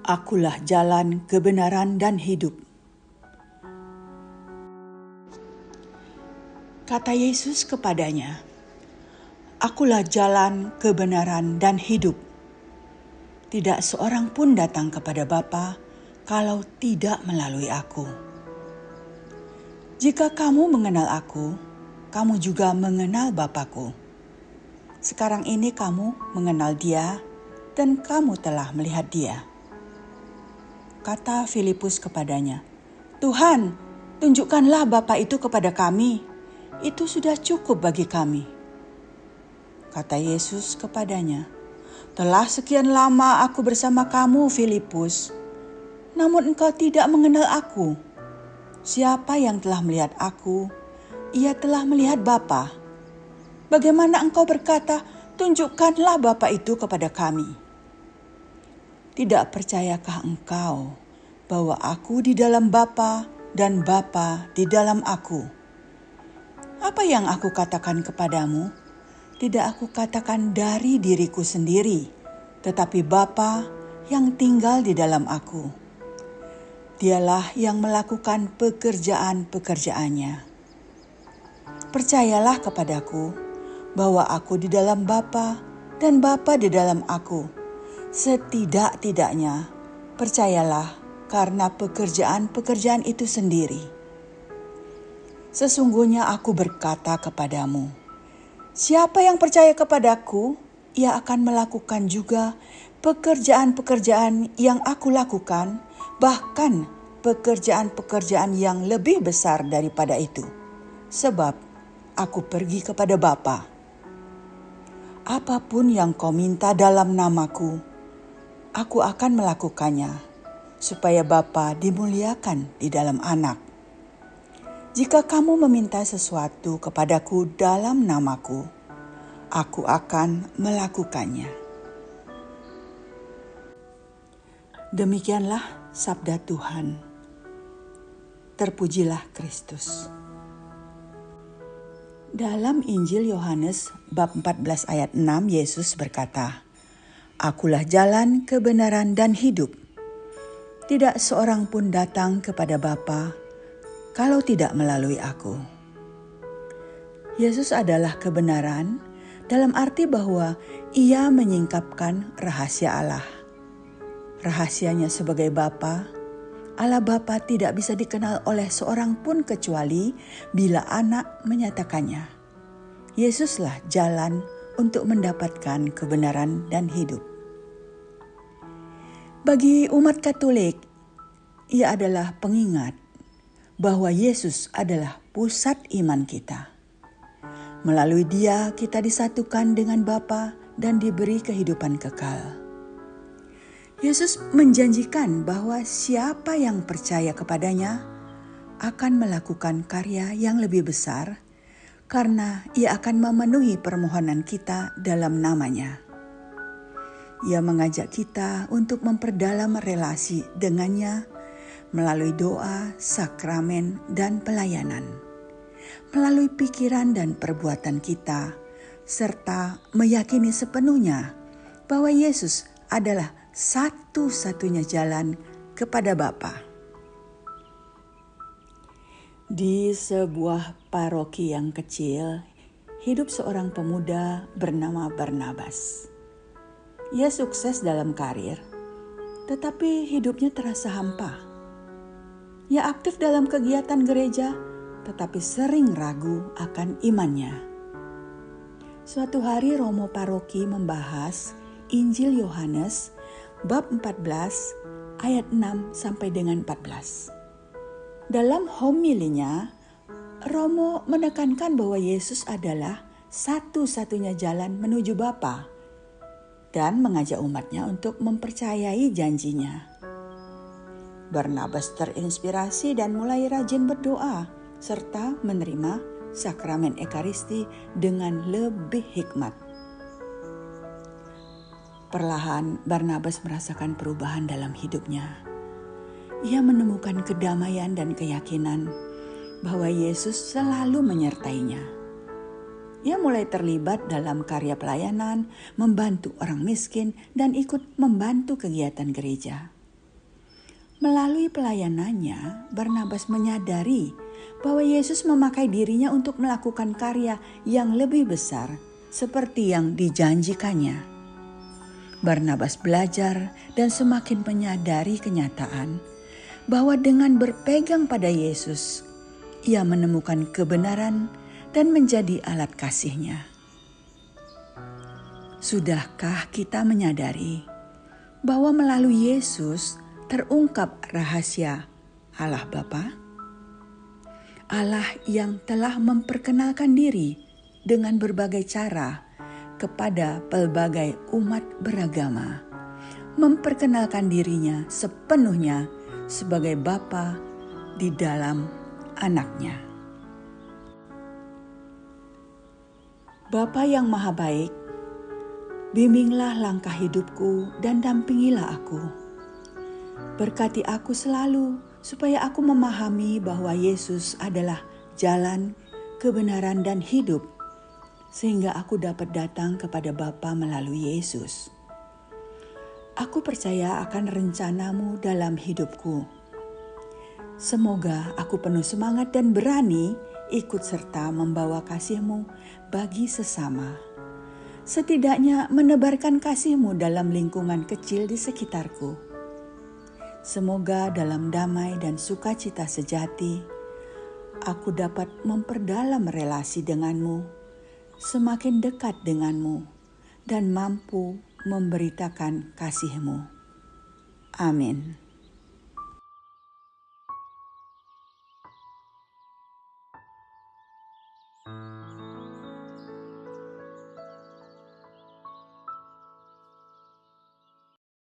Akulah jalan, kebenaran, dan hidup. Kata Yesus kepadanya, Akulah jalan, kebenaran, dan hidup. Tidak seorang pun datang kepada Bapa kalau tidak melalui aku. Jika kamu mengenal aku, kamu juga mengenal Bapa-Ku. Sekarang ini kamu mengenal Dia dan kamu telah melihat Dia. Kata Filipus kepadanya, Tuhan, tunjukkanlah Bapa itu kepada kami. Itu sudah cukup bagi kami. Kata Yesus kepadanya, telah sekian lama aku bersama kamu, Filipus, namun engkau tidak mengenal aku. Siapa yang telah melihat aku, ia telah melihat Bapa. Bagaimana engkau berkata, tunjukkanlah Bapa itu kepada kami? Tidak percayakah engkau bahwa aku di dalam Bapa dan Bapa di dalam aku? Apa yang aku katakan kepadamu, tidak aku katakan dari diriku sendiri, tetapi Bapa yang tinggal di dalam aku. Dialah yang melakukan pekerjaan-pekerjaannya. Percayalah kepadaku bahwa aku di dalam Bapa dan Bapa di dalam aku. Setidak-tidaknya percayalah karena pekerjaan-pekerjaan itu sendiri. Sesungguhnya aku berkata kepadamu, siapa yang percaya kepadaku, ia akan melakukan juga pekerjaan-pekerjaan yang aku lakukan, bahkan pekerjaan-pekerjaan yang lebih besar daripada itu. Sebab aku pergi kepada Bapa. Apapun yang kau minta dalam namaku, aku akan melakukannya, supaya Bapa dimuliakan di dalam Anak. Jika kamu meminta sesuatu kepadaku dalam namaku, aku akan melakukannya. Demikianlah sabda Tuhan. Terpujilah Kristus. Dalam Injil Yohanes bab 14 ayat 6, Yesus berkata, Akulah jalan, kebenaran, dan hidup. Tidak seorang pun datang kepada Bapa kalau tidak melalui aku. Yesus adalah kebenaran dalam arti bahwa ia menyingkapkan rahasia Allah. Rahasianya sebagai Bapa, Allah Bapa tidak bisa dikenal oleh seorang pun kecuali bila Anak menyatakannya. Yesuslah jalan untuk mendapatkan kebenaran dan hidup. Bagi umat Katolik, ia adalah pengingat bahwa Yesus adalah pusat iman kita. Melalui Dia kita disatukan dengan Bapa dan diberi kehidupan kekal. Yesus menjanjikan bahwa siapa yang percaya kepadanya akan melakukan karya yang lebih besar karena ia akan memenuhi permohonan kita dalam namanya. Ia mengajak kita untuk memperdalam relasi dengannya melalui doa, sakramen, dan pelayanan. Melalui pikiran dan perbuatan kita, serta meyakini sepenuhnya bahwa Yesus adalah satu-satunya jalan kepada Bapa. Di sebuah paroki yang kecil, hidup seorang pemuda bernama Barnabas. Ia sukses dalam karir, tetapi hidupnya terasa hampa. Ia aktif dalam kegiatan gereja, tetapi sering ragu akan imannya. Suatu hari Romo Paroki membahas Injil Yohanes bab 14 ayat 6 sampai dengan 14. Dalam homilinya, Romo menekankan bahwa Yesus adalah satu-satunya jalan menuju Bapa dan mengajak umatnya untuk mempercayai janjinya. Barnabas terinspirasi dan mulai rajin berdoa serta menerima sakramen Ekaristi dengan lebih hikmat. Perlahan Barnabas merasakan perubahan dalam hidupnya. Ia menemukan kedamaian dan keyakinan bahwa Yesus selalu menyertainya. Ia mulai terlibat dalam karya pelayanan, membantu orang miskin, dan ikut membantu kegiatan gereja. Melalui pelayanannya, Barnabas menyadari bahwa Yesus memakai dirinya untuk melakukan karya yang lebih besar seperti yang dijanjikannya. Barnabas belajar dan semakin menyadari kenyataan bahwa dengan berpegang pada Yesus, ia menemukan kebenaran dan menjadi alat kasih-Nya. Sudahkah kita menyadari bahwa melalui Yesus terungkap rahasia Allah Bapa? Allah yang telah memperkenalkan diri dengan berbagai cara kepada pelbagai umat beragama, memperkenalkan dirinya sepenuhnya sebagai Bapa di dalam Anak-Nya. Bapa yang Maha Baik, bimbinglah langkah hidupku dan dampingilah aku. Berkati aku selalu supaya aku memahami bahwa Yesus adalah jalan, kebenaran, dan hidup, sehingga aku dapat datang kepada Bapa melalui Yesus. Aku percaya akan rencana-Mu dalam hidupku. Semoga aku penuh semangat dan berani ikut serta membawa kasih-Mu bagi sesama. Setidaknya menebarkan kasih-Mu dalam lingkungan kecil di sekitarku. Semoga dalam damai dan sukacita sejati, aku dapat memperdalam relasi denganmu, semakin dekat denganmu, dan mampu memberitakan kasih-Mu. Amin.